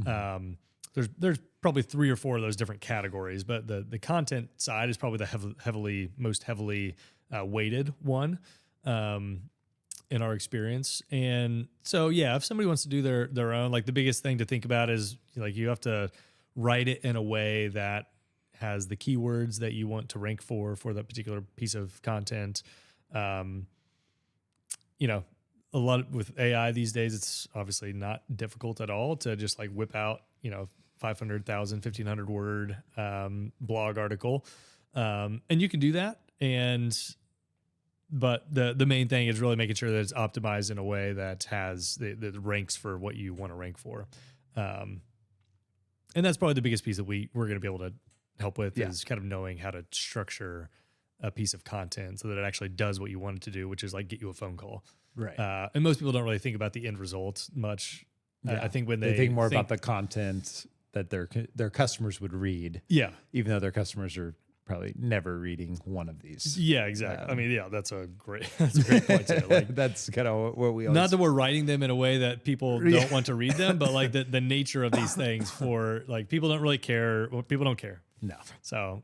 Speaker 2: There's probably 3 or 4 of those different categories, but the content side is probably the most heavily weighted one. in our experience. And so, yeah, if somebody wants to do their own, like the biggest thing to think about is like you have to write it in a way that has the keywords that you want to rank for that particular piece of content. You know, a lot with AI these days, it's obviously not difficult at all to just like whip out, 500,000, 1,500 word blog article. And you can do that. But the main thing is really making sure that it's optimized in a way that has that ranks for what you want to rank for. And that's probably the biggest piece that we're going to be able to help with is kind of knowing how to structure a piece of content so that it actually does what you want it to do, which is like get you a phone call.
Speaker 1: Right.
Speaker 2: And most people don't really think about the end result much. I think when they
Speaker 1: think more about the content that their customers would read.
Speaker 2: Yeah.
Speaker 1: Even though their customers are probably never reading one of these.
Speaker 2: Yeah, exactly. I mean, yeah, that's a great point too. Like,
Speaker 1: that's kind of what we always...
Speaker 2: Not that we're writing them in a way that people don't want to read them, but like the nature of these things for like people don't really care. Well, people don't care.
Speaker 1: No.
Speaker 2: So,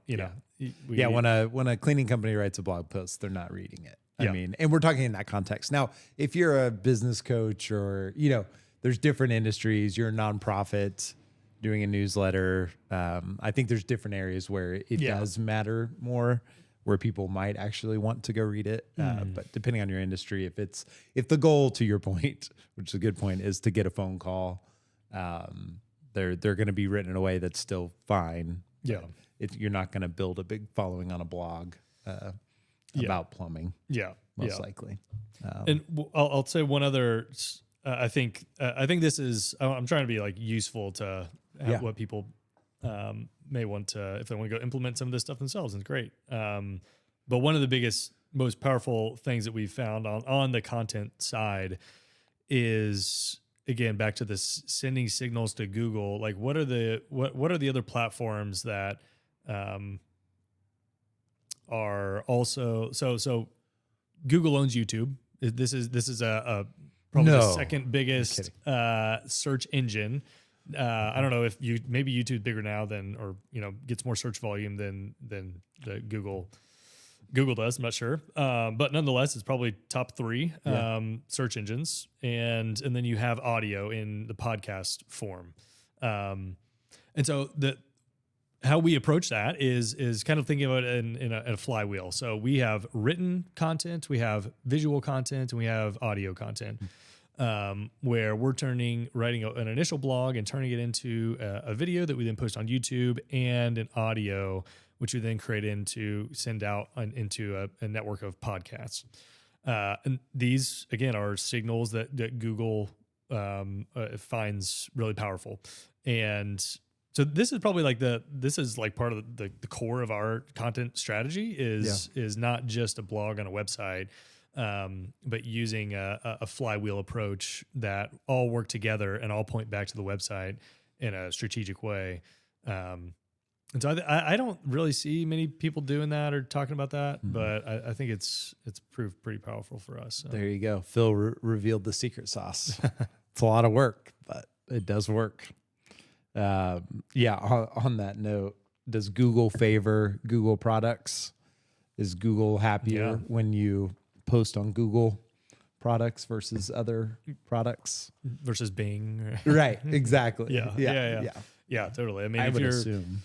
Speaker 1: when a cleaning company writes a blog post, they're not reading it. I mean, and we're talking in that context. Now, if you're a business coach or, there's different industries, you're a nonprofit doing a newsletter. I think there's different areas where it does matter more, where people might actually want to go read it. But depending on your industry, if the goal, to your point, which is a good point, is to get a phone call, they're going to be written in a way that's still fine.
Speaker 2: Yeah.
Speaker 1: You're not going to build a big following on a blog about plumbing.
Speaker 2: Yeah.
Speaker 1: Most likely.
Speaker 2: And I'll say one other, I think this is, I'm trying to be like useful to what people may want to, if they want to go implement some of this stuff themselves, it's great. But one of the biggest, most powerful things that we've found on the content side is, again, back to this sending signals to Google. Like what are the other platforms that are also, so Google owns YouTube. This is a probably the second biggest search engine. I don't know if maybe YouTube's bigger now than, or gets more search volume than the Google does. I'm not sure, but nonetheless, it's probably top 3 search engines, and then you have audio in the podcast form, and so how we approach that is kind of thinking about it in a flywheel. So we have written content, we have visual content, and we have audio content. Where we're writing an initial blog and turning it into a video that we then post on YouTube, and an audio, which we then send out into a network of podcasts. And these, again, are signals that Google finds really powerful. And so this is probably like part of the core of our content strategy is not just a blog on a website, but using a flywheel approach that all work together and all point back to the website in a strategic way. And so I don't really see many people doing that or talking about that, but I think it's proved pretty powerful for us. So.
Speaker 1: There you go. Phil revealed the secret sauce. It's a lot of work, but it does work. On that note, does Google favor Google products? Is Google happier when you post on Google products versus other products?
Speaker 2: Versus Bing.
Speaker 1: Right, exactly.
Speaker 2: Yeah, totally. I mean,
Speaker 1: I
Speaker 2: if
Speaker 1: would
Speaker 2: you're
Speaker 1: assume.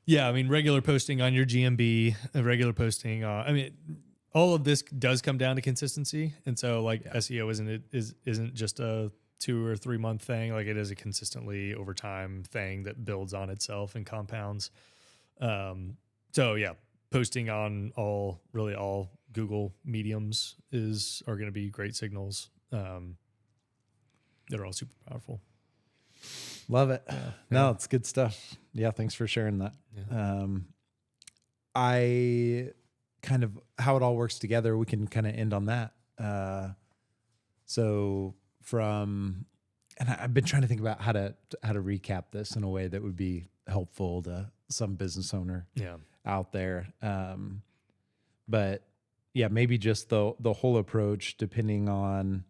Speaker 2: Yeah, I mean, regular posting on your GMB, regular posting. All of this does come down to consistency, and so SEO isn't just a 2 or 3 month thing. Like it is a consistently over time thing that builds on itself and compounds. Posting on all Google mediums are going to be great signals. They're all super powerful.
Speaker 1: Love it. No, it's good stuff. Yeah. Thanks for sharing that. Yeah. I kind of how it all works together. We can kind of end on that. And I've been trying to think about how to recap this in a way that would be helpful to some business owner out there. But yeah, maybe just the whole approach, depending on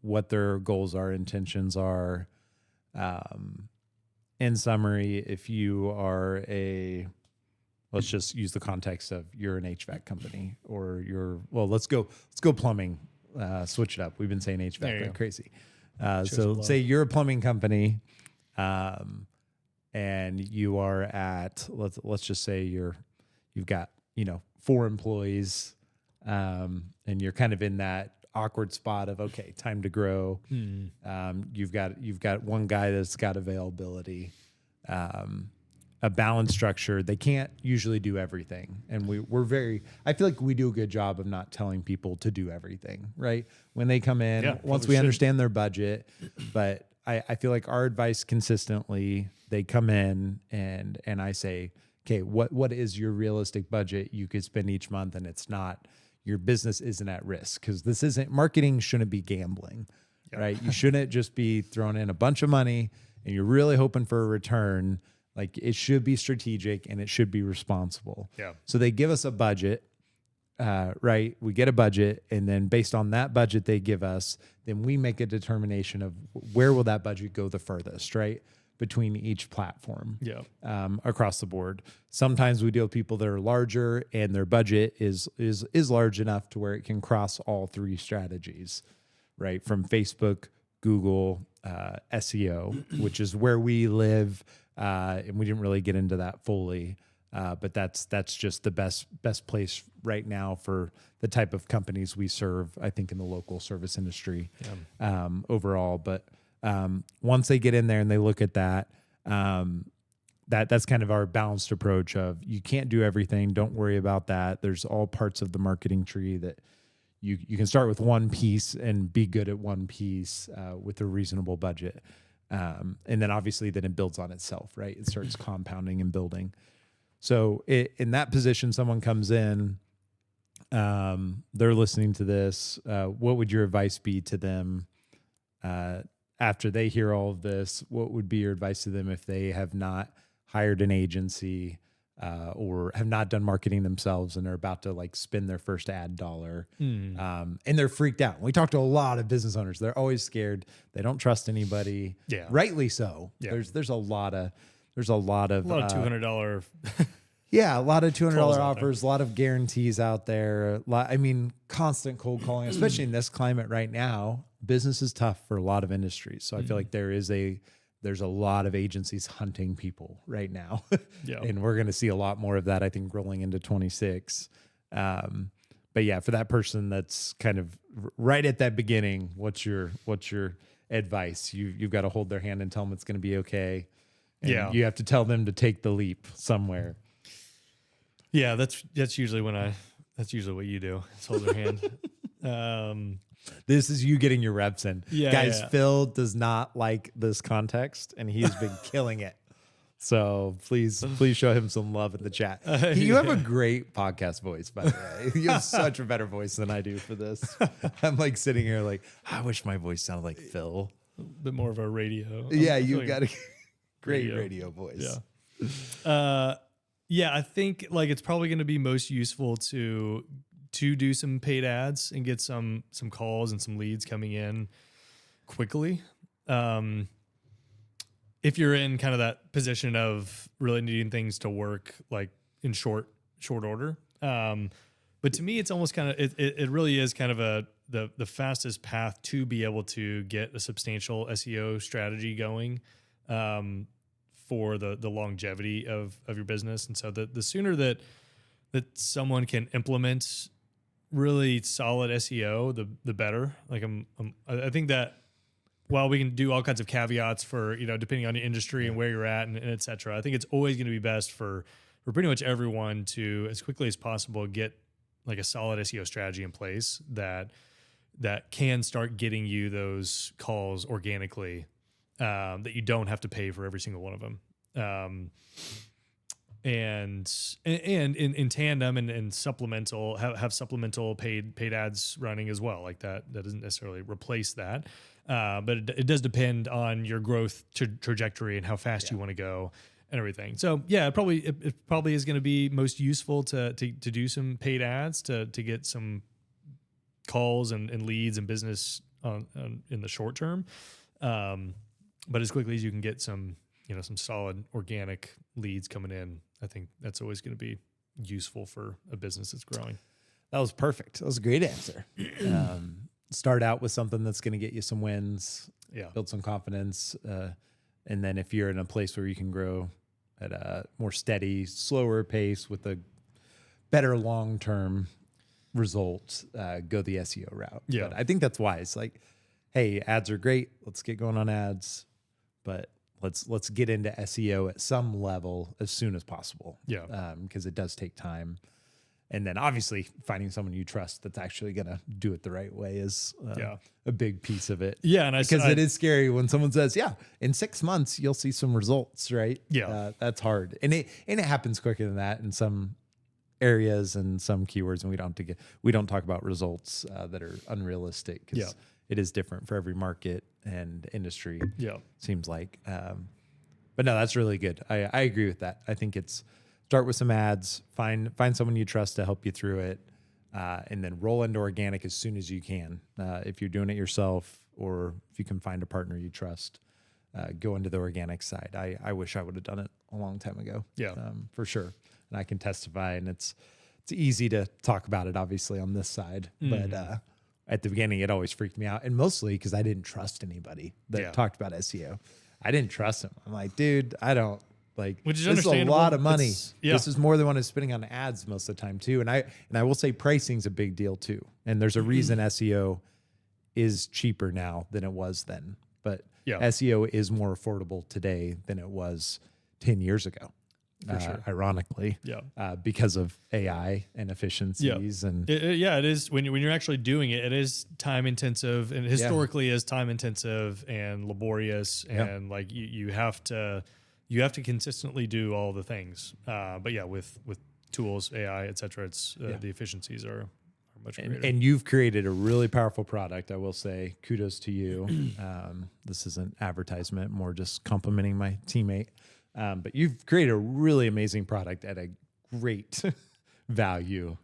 Speaker 1: what their goals are, intentions are. In summary, if you are let's just use the context of you're an HVAC company, or let's go plumbing. switch it up. We've been saying HVAC
Speaker 2: There you
Speaker 1: like
Speaker 2: go.
Speaker 1: crazy.
Speaker 2: some
Speaker 1: So
Speaker 2: love.
Speaker 1: say you're a plumbing company, and you are at, let's just say you've got, 4 employees, and you're kind of in that awkward spot of, okay, time to grow. You've got one guy that's got availability, a balanced structure. They can't usually do everything. And I feel like we do a good job of not telling people to do everything, right? When they come in,
Speaker 2: Yeah,
Speaker 1: once
Speaker 2: probably
Speaker 1: we
Speaker 2: should.
Speaker 1: understand their budget, but I feel like our advice consistently, they come in and I say, okay, what is your realistic budget you could spend each month? And it's not, your business isn't at risk, because marketing shouldn't be gambling, right? You shouldn't just be throwing in a bunch of money and you're really hoping for a return. Like, it should be strategic and it should be responsible.
Speaker 2: Yeah.
Speaker 1: So they give us a budget, right? We get a budget, and then based on that budget they give us, then we make a determination of where will that budget go the furthest, right? Between each platform, across the board. Sometimes we deal with people that are larger and their budget is large enough to where it can cross all 3 strategies, right? From Facebook, Google, SEO, which is where we live. And we didn't really get into that fully, but that's just the best place right now for the type of companies we serve, I think, in the local service industry, overall. But once they get in there and they look at that, that's kind of our balanced approach of, you can't do everything. Don't worry about that. There's all parts of the marketing tree that you can start with one piece and be good at one piece, with a reasonable budget. And then obviously then it builds on itself, right? It starts compounding and building. So in that position, someone comes in, they're listening to this. What would your advice be to them, after they hear all of this? What would be your advice to them if they have not hired an agency, or have not done marketing themselves and are about to like spend their first ad dollar, and they're freaked out? We talk to a lot of business owners. They're always scared. They don't trust anybody.
Speaker 2: Yeah.
Speaker 1: Rightly so.
Speaker 2: Yeah.
Speaker 1: There's a lot of
Speaker 2: $200.
Speaker 1: a lot of $200
Speaker 2: Calls out
Speaker 1: offers, a lot of guarantees out there. Constant cold calling, especially in this climate right now. Business is tough for a lot of industries. So I feel like there's a lot of agencies hunting people right now.
Speaker 2: Yeah.
Speaker 1: And we're going to see a lot more of that, I think, rolling into 26. But yeah, for that person that's kind of right at that beginning, what's your advice? You've got to hold their hand and tell them it's going to be okay. And you have to tell them to take the leap somewhere.
Speaker 2: Yeah, that's usually that's usually what you do. Is hold their hand.
Speaker 1: This is you getting your reps in.
Speaker 2: Yeah,
Speaker 1: Guys,
Speaker 2: yeah.
Speaker 1: Phil does not like this context, and he's been killing it. So please show him some love in the chat. You have a great podcast voice, by the way. You have such a better voice than I do for this. I'm like sitting here like, I wish my voice sounded like Phil.
Speaker 2: A bit more of a radio.
Speaker 1: Yeah,
Speaker 2: I'm
Speaker 1: you've
Speaker 2: feeling
Speaker 1: got a great radio voice.
Speaker 2: Yeah. Yeah, I think like it's probably going to be most useful to do some paid ads and get some calls and some leads coming in quickly. If you're in kind of that position of really needing things to work like in short order. But to me, it's almost kind of, it really is kind of the fastest path to be able to get a substantial SEO strategy going, for the longevity of your business. And so the sooner that someone can implement really solid SEO, the better. Like I think that while we can do all kinds of caveats for, depending on your industry and where you're at and et cetera, I think it's always going to be best for pretty much everyone to, as quickly as possible, get like a solid SEO strategy in place that can start getting you those calls organically, that you don't have to pay for every single one of them. And in tandem and supplemental, have supplemental paid ads running as well. Like that doesn't necessarily replace that. But it does depend on your growth trajectory and how fast you want to go and everything. So yeah, it probably is going to be most useful to do some paid ads to get some calls and leads and business in the short term. But as quickly as you can get some solid organic leads coming in, I think that's always going to be useful for a business that's growing.
Speaker 1: That was perfect. That was a great answer. start out with something that's going to get you some wins,
Speaker 2: Yeah.
Speaker 1: build some confidence. And then if you're in a place where you can grow at a more steady, slower pace with a better long-term result, go the SEO route.
Speaker 2: Yeah.
Speaker 1: But I think that's wise. Like, hey, ads are great. Let's get going on ads, but let's get into SEO at some level as soon as possible.
Speaker 2: Yeah.
Speaker 1: Because it does take time. And then obviously finding someone you trust that's actually going to do it the right way is a big piece of it.
Speaker 2: Yeah. And
Speaker 1: Because it is scary when someone says, yeah, in 6 months, you'll see some results, right?
Speaker 2: Yeah.
Speaker 1: That's hard. And it happens quicker than that in some areas and some keywords. And we don't talk about results that are unrealistic because it is different for every market and industry.
Speaker 2: Yeah.
Speaker 1: Seems like. But no, that's really good. I agree with that. I think it's start with some ads, find someone you trust to help you through it, and then roll into organic as soon as you can. If you're doing it yourself or if you can find a partner you trust, go into the organic side. I wish I would have done it a long time ago.
Speaker 2: Yeah.
Speaker 1: For sure. And I can testify, and it's easy to talk about it, obviously, on this side. But at the beginning, it always freaked me out. And mostly because I didn't trust anybody that talked about SEO. I didn't trust them. I'm like, dude, I don't. Like,
Speaker 2: Which is
Speaker 1: this is a
Speaker 2: understandable.
Speaker 1: lot of money.
Speaker 2: Yeah.
Speaker 1: This is more than what I'm spending on ads most of the time too. And I will say pricing's a big deal too. And there's a reason SEO is cheaper now than it was then. But SEO is more affordable today than it was 10 years ago. For sure. Ironically, because of AI and efficiencies and
Speaker 2: it is when you're actually doing it. It is time intensive, and historically is time intensive and laborious, and like you have to consistently do all the things. But with tools, AI, etc., it's the efficiencies are much greater.
Speaker 1: And you've created a really powerful product. I will say kudos to you. This isn't advertisement, more just complimenting my teammate. But you've created a really amazing product at a great value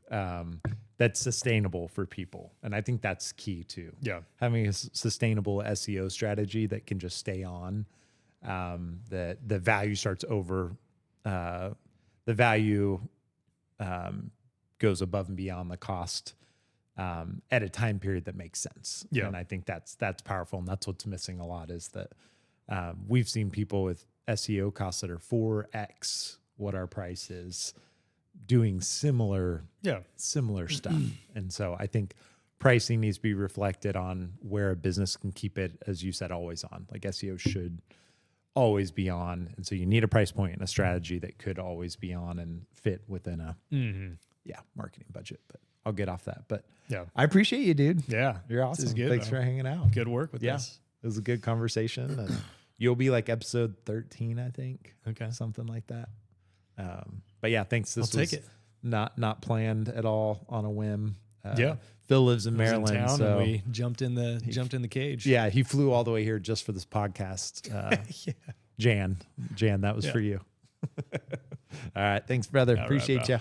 Speaker 1: that's sustainable for people. And I think that's key too. Yeah. Having a sustainable SEO strategy that can just stay on, the value starts over, the value goes above and beyond the cost at a time period that makes sense. Yeah. And I think that's powerful. And that's what's missing a lot is that we've seen people with SEO costs that are 4x what our price is doing similar stuff. And so I think pricing needs to be reflected on where a business can keep it, as you said, always on. Like SEO should always be on. And so you need a price point and a strategy that could always be on and fit within a marketing budget. But I'll get off that. But I appreciate you, dude.
Speaker 2: Yeah.
Speaker 1: You're awesome.
Speaker 2: This is good,
Speaker 1: Thanks for hanging out.
Speaker 2: Good work with this.
Speaker 1: It was a good conversation. And you'll be like episode 13, I think.
Speaker 2: Okay.
Speaker 1: Something like that. But yeah, thanks. This
Speaker 2: I'll
Speaker 1: was
Speaker 2: take it.
Speaker 1: Not planned at all on a whim. Phil lives in Maryland,
Speaker 2: in town,
Speaker 1: so
Speaker 2: and we jumped in the cage.
Speaker 1: Yeah, he flew all the way here just for this podcast. Jan, that was for you. All right, thanks, brother. Appreciate you.